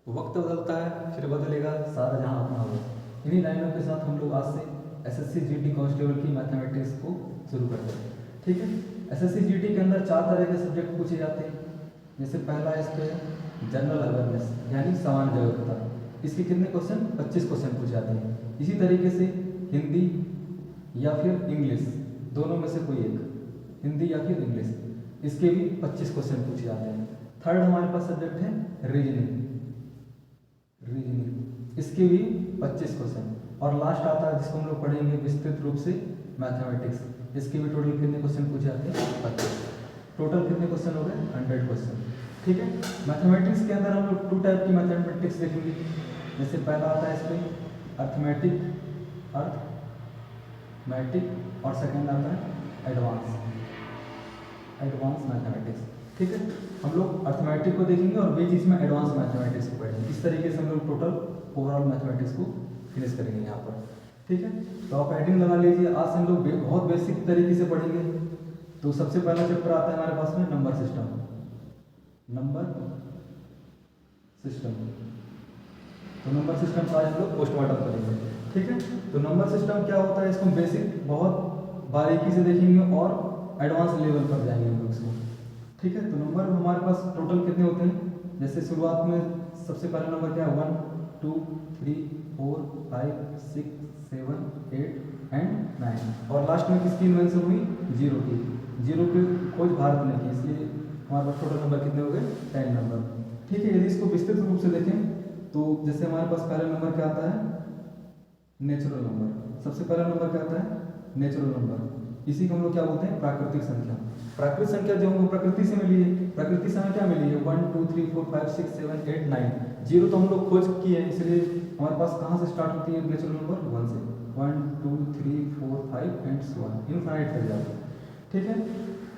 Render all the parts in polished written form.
वक्त बदलता है फिर बदलेगा सारा जहां अपना हो। इन्हीं लाइनों के साथ हम लोग आज से एसएससी जीटी कांस्टेबल की मैथमेटिक्स को शुरू करते हैं। ठीक है, एसएससी जीटी के अंदर 4 तरह के सब्जेक्ट पूछे जाते हैं। जैसे पहला इस पे जनरल अवेयरनेस यानी सामान्य जागरूकता, इसके कितने क्वेश्चन 25 क्वेश्चन पूछे जाते हैं। इसी तरीके से हिंदी या फिर इंग्लिश, दोनों में से कोई एक, हिंदी या फिर इंग्लिश, इसके भी 25 क्वेश्चन पूछे जाते हैं। थर्ड हमारे पास सब्जेक्ट है रीजनिंग, इसके भी 25 क्वेश्चन। और लास्ट आता है जिसको हम लोग पढ़ेंगे विस्तृत रूप से मैथमेटिक्स, इसके भी टोटल कितने क्वेश्चन पूछे जाते हैं 25। टोटल कितने क्वेश्चन हो गए 100 क्वेश्चन। ठीक है, मैथमेटिक्स के अंदर हम लोग 2 टाइप की मैथमेटिक्स देखेंगे। जैसे पहला आता है इस पर अर्थमेटिक, और सेकेंड आता है एडवांस मैथमेटिक्स। ठीक है, हम लोग अर्थमेटिक को देखेंगे और बीच इसमें एडवांस मैथमेटिक्स को पढ़ेंगे। इस तरीके से हम लोग टोटल ओवरऑल मैथमेटिक्स को फिनिश करेंगे यहाँ पर। ठीक है, तो आप हेडिंग लगा लीजिए। आज से हम लोग बहुत बेसिक तरीके से पढ़ेंगे। तो सबसे पहला चैप्टर आता है हमारे पास में नंबर सिस्टम। तो नंबर सिस्टम का आज हम लोग पोस्टमार्टम करेंगे। ठीक है, तो नंबर सिस्टम क्या होता है, इसको बेसिक बहुत बारीकी से देखेंगे और एडवांस लेवल पर जाएंगे हम लोग इसको। ठीक है, तो नंबर हमारे पास टोटल कितने होते हैं। जैसे शुरुआत में सबसे पहला नंबर क्या है 1 2 3 4 5 6 7 8 एंड 9, और लास्ट में किसकी इन्वेंशन हुई 0 की। 0 की खोज भारत ने की, इसलिए हमारे पास टोटल नंबर कितने हो गए 10 नंबर। ठीक है, यदि इसको विस्तृत रूप से देखें तो जैसे हमारे पास पहला नंबर क्या आता है नेचुरल नंबर। सबसे पहला नंबर क्या आता है नेचुरल नंबर, इसी को हम लोग क्या बोलते हैं प्राकृतिक संख्या। प्राकृतिक संख्या जो हमको प्रकृति से मिली है, प्रकृति से हमें क्या मिली है 1 2 3 4 5 6 7 8 9। 0 तो हम लोग खोज किए हैं, इसलिए हमारे पास कहाँ से स्टार्ट होती है नेचुरल नंबर 1 से। 1 2 3 4 5 एंड सो ऑन, इनफाइनाइट तक जाते हैं। ठीक है,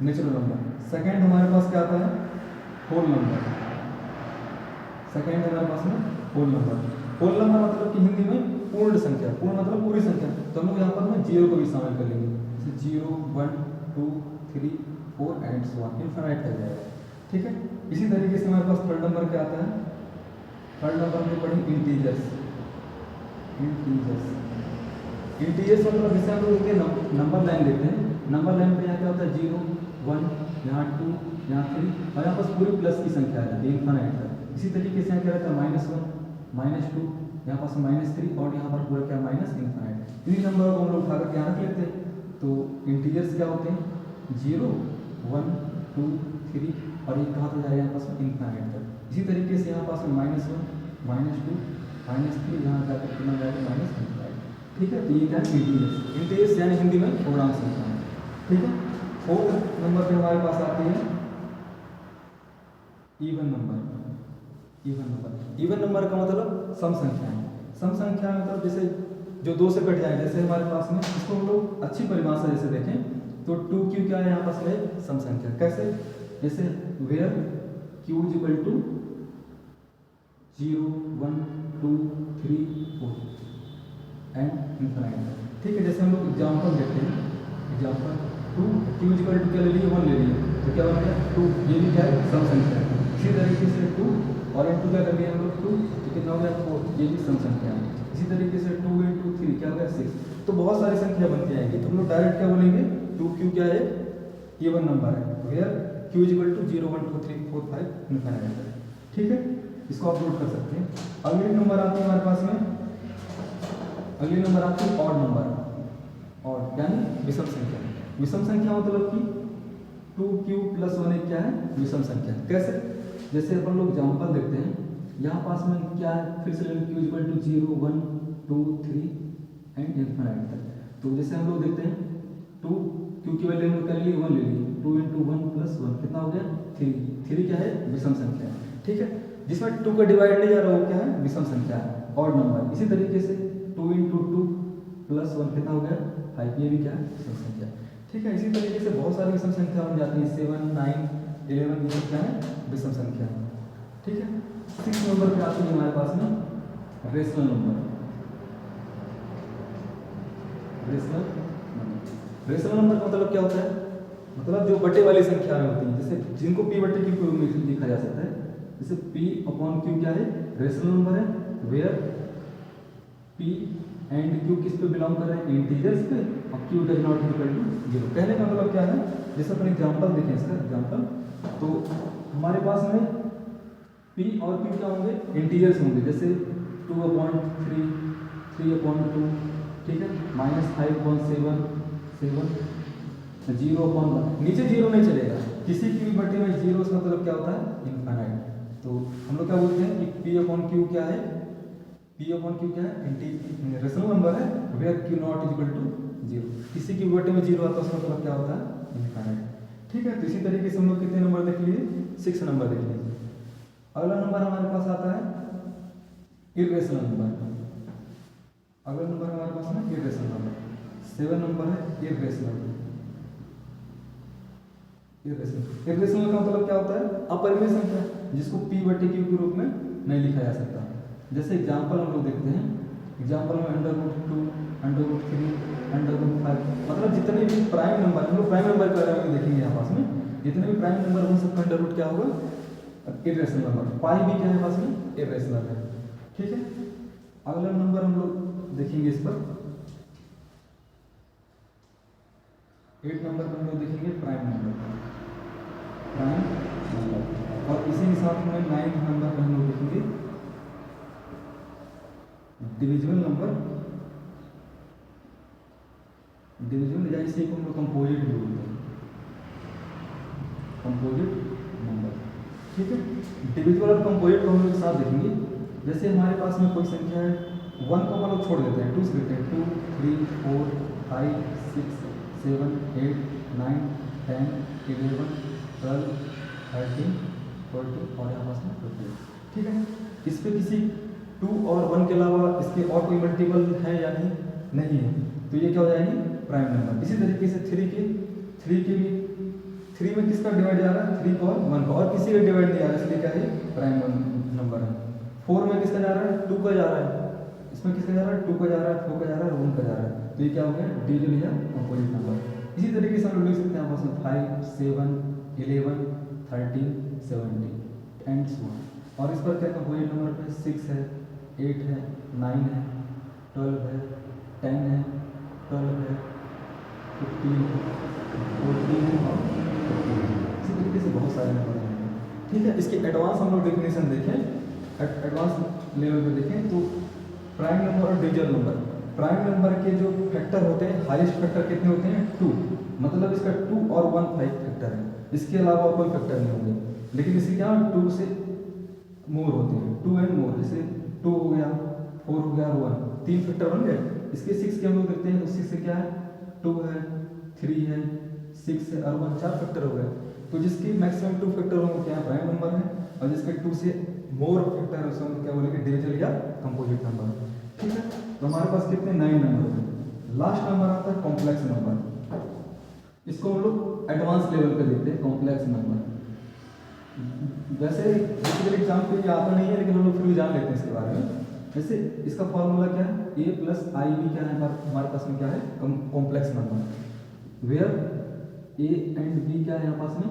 नेचुरल नंबर। सेकेंड हमारे पास क्या आता है होल नंबर। सेकेंड हमारे पास में होल नंबर। होल नंबर मतलब कि हिंदी में पूर्ण संख्या, पूर्ण मतलब पूरी संख्या। तो हम लोग यहाँ पर में 0 को भी शामिल कर लेंगे, जैसे 0 1 2 3 4 एंड सो ऑन, इनफाइनाइट तक जाएगा। ठीक है, इसी तरीके से हमारे पास थर्ड नंबर क्या आता है। थर्ड नंबर में पढ़ेंगे इंटीजर्स। मतलब जैसे हम लोग नंबर लाइन देते हैं, नंबर लाइन पे यहाँ क्या होता है 0 1, यहाँ 2, यहाँ 3, और यहाँ पास पूरी प्लस की संख्या आ जाती है इनफाइनाइट तक। इसी तरीके से यहाँ क्या रहता है -1 -2, यहाँ पास -3, और यहाँ पर पूरा क्या माइनस इनफाइनाइट। इन्हीं नंबर को हम लोग उठाकर यहाँ रख लेते हैं। तो इंटीजर्स क्या होते हैं 0 1 2 3, और ये कहाँ तक जाएगा यहाँ पास में इनफाइनाइट तक। इसी तरीके से यहाँ पास में -1 -2 -3, यहाँ जाकर कितना जाएगा -इनफाइनाइट। ठीक है, तो ये क्या है इंटीजर्स यानी हिंदी में पूर्णांक संख्या। ठीक है, फोर्थ नंबर पे हमारे पास आती है इवन नंबर। इवन नंबर का मतलब सम संख्या है। सम संख्या मतलब जैसे जो 2 से कट जाए, जैसे हमारे पास में इसको हम लोग अच्छी परिभाषा जैसे देखें तो 2q क्या है यहाँ पास है सम संख्या। कैसे, जैसे वेयर q = 0 1 2 3 4 एंड इनफाइनाइट। ठीक है, जैसे हम लोग एग्जाम्पल देखते हैं, एग्जाम्पल 2 q = क्या ले लिए 1 ले लिए, तो क्या बन गया 2, ये भी क्या है सम संख्या है। इसी तरीके से 2 और इनटू क्या कर लिया हम लोग 2, तो कितना हो गया 4, ये भी सम संख्या है। इसी तरीके से 2 × 3 क्या हो गया 6। तो बहुत सारी संख्या बनती आएगी, तो हम लोग डायरेक्ट क्या बोलेंगे 2q क्या है इवन नंबर है, वेयर q = 0 1 2 3 4 5 इनफाइनाइट। ठीक है, इसको आप नोट कर सकते हैं। अगली नंबर आती है हमारे पास में, अगली नंबर आती है ऑड नंबर, और यानी विषम संख्या। विषम संख्या मतलब कि 2q + 1 क्या है विषम संख्या। कैसे, जैसे अपन लोग एग्जाम्पल देखते हैं, यहाँ पास में क्या है फिर से लेंगे q = 0 1 2 3 एंड इनफाइनाइट तक। तो जैसे हम लोग देखते हैं 2 q की वैल्यू हम कर लिए 1 ले लिए, 2 × 1 + 1 कितना हो गया 3 क्या है विषम संख्या। ठीक है, जिसमें 2 का डिवाइड नहीं जा रहा वो क्या है विषम संख्या है, ऑड नंबर। इसी तरीके से 2 × 2 + 1 कितना हो गया 5, ये भी क्या है विषम संख्या। ठीक है, इसी तरीके से बहुत सारी विषम संख्या बन जाती है 7 9 11, ये सब क्या है विषम संख्या। ठीक है, 6 नंबर पे आती है हमारे पास में रेशनल नंबर। रेशनल नंबर का मतलब क्या होता है, मतलब जो बटे वाली संख्या में होती है, जैसे जिनको p/q में लिखा जा सकता है। जैसे P अपॉन Q क्या है, रेशनल नंबर है, वेयर P एंड Q किस पे बिलोंग कर रहे हैं, इंटीजर्स पे, और Q does not equal to 0। कहने का मतलब क्या है, जैसे अपन एग्जांपल देखें इसका एग्जांपल, तो हमारे पास में P और Q क्या होंगे, इंटीजर्स होंगे, जैसे 2/3, 3/2, ठीक है, -5/7, 0/1, नीचे 0 नहीं चलेगा, किसी की भी बटे में 0 का मतलब क्या होता है, इनफाइनाइट। तो हम लोग क्या बोलते हैं कि P/Q क्या है, P/Q क्या है, रेशनल नंबर है, where Q not equal to 0, किसी की बटे में 0 आता है उसका मतलब क्या होता है, इनफाइनाइट। ठीक है, तो इसी तरीके से हम लोग कितने नंबर देख लिए, 6 नंबर देख लीजिए। अगला नंबर हमारे पास आता है इर्रेशनल नंबर। अगला नंबर हमारे पास है इर्रेशनल नंबर, 7 नंबर है इर्रेशनल। इर्रेशनल का मतलब क्या होता है, अपरिमेय संख्या, जिसको P/Q के रूप में नहीं लिखा जा सकता। जैसे एग्जांपल हम लोग देखते हैं, एग्जांपल में √2, √3, √5, मतलब जितने भी प्राइम नंबर, हम लोग प्राइम नंबर के बारे में देखेंगे यहाँ पास में, जितने भी प्राइम नंबर उन सबका अंडर रूट क्या होगा, इर्रेशनल नंबर। पाई भी क्या है पास में, इर्रेशनल है। ठीक है, अगला नंबर हम लोग देखेंगे इस पर 8 नंबर पर हम लोग देखेंगे प्राइम नंबर, और इसी के साथ में 9 नंबर पर हम लोग देखेंगे डिविजिबल नंबर, डिविजिबल या इसी को हम लोग कंपोजिट भी बोलते हैं, कंपोजिट नंबर। ठीक है, डिविजिबल और कंपोजिट को हम लोग साथ देखेंगे। जैसे हमारे पास में कोई संख्या है, 1 को हम लोग छोड़ देते हैं, 2 से देते हैं, 2, 3, 4, 5, 6, 7, 8, 9, 10, 11, 12, 13, 14 और यहाँ पास में 15। ठीक है, इस पे किसी 2 और 1 के अलावा इसके और कोई मल्टीपल है या नहीं है, तो ये क्या हो जाएगी, प्राइम नंबर। इसी तरीके से 3 के भी 3 में किसका डिवाइड जा रहा है, 3 और 1 का, और किसी का डिवाइड नहीं आ रहा है, इसलिए क्या है, प्राइम नंबर है। 4 में किसका जा रहा है, 2 का जा रहा है, इसमें किसका जा रहा है, 2 का जा रहा है, 4 का जा रहा है, 1 का जा रहा है, तो ये क्या हो गया, डिविजिबल या कंपोजिट नंबर। इसी तरीके से हम लोग लिख सकते हैं आपस में 5, 7, 11, 13, 17 एंड सो ऑन। और इस पर क्या कंपोजिट नंबर पे 6 है, 8 है, 9 है, 12 है, 10 है, 12 है, 15 है, 14 है और 15 है। इसी तरीके से बहुत सारे नंबर हैं। ठीक है, इसके एडवांस हम लोग डेफिनेशन देखें, एडवांस लेवल पे देखें तो प्राइम नंबर और डिविजिबल नंबर, प्राइम नंबर के जो फैक्टर होते हैं, हाईएस्ट फैक्टर कितने होते हैं, 2, मतलब इसका 2 और 1 फैक्टर है, इसके अलावा कोई फैक्टर नहीं होंगे। लेकिन इसके क्या 2 से मोर होते हैं, 2 एंड मोर, जैसे 2 हो गया, 4 हो गया और 1, 3 फैक्टर बन गए। इसके 6 के हम लोग देखते हैं तो 6 से क्या है, 2 है, 3 है, 6 है और 1, 4 फैक्टर हो गए। तो जिसके मैक्सिमम 2 फैक्टर होंगे क्या प्राइम नंबर है, और जिसके 2 से मोर फैक्टर है उसको क्या बोलेंगे, डिविजिबल या कंपोजिट नंबर। ठीक है, तो हमारे पास कितने 9 नंबर हैं। लास्ट नंबर आता है कॉम्प्लेक्स नंबर, इसको हम लोग एडवांस लेवल पे देखते हैं, कॉम्प्लेक्स नंबर। वैसे बेसिकली एग्जाम पे ये आता नहीं है, लेकिन हम लोग फिर भी जान लेते हैं इसके बारे में। जैसे इसका फॉर्मूला क्या है, a + IB क्या है, हमारे पास में क्या है, complex number, where a and b क्या है यहाँ पास में,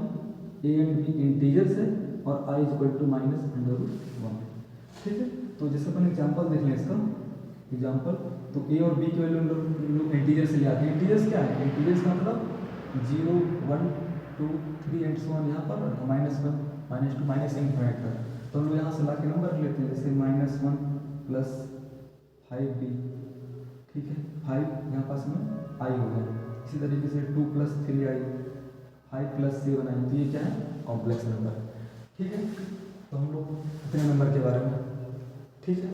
a एंड b इंटीजर्स है और i = -√1। ठीक है, तो जैसे अपन एग्जांपल देख लें इसका एग्जांपल, तो a और b की वैल्यू हम लोग इंटीजर से ले आते हैं। इंटीजर्स क्या है, इंटीजर्स का मतलब 0, 1, 2, 3 एंड सो ऑन, यहाँ पर -1, -2, -∞ तक। तो हम लोग यहाँ से ला के नंबर लेते हैं, जैसे -1 + 5b, ठीक है, 5 यहाँ पास में i हो गया। इसी तरीके से 2 + 3i, 5 + 7i, तो ये क्या है, कॉम्प्लेक्स नंबर। ठीक है, तो हम लोग इतने नंबर के बारे में, ठीक है।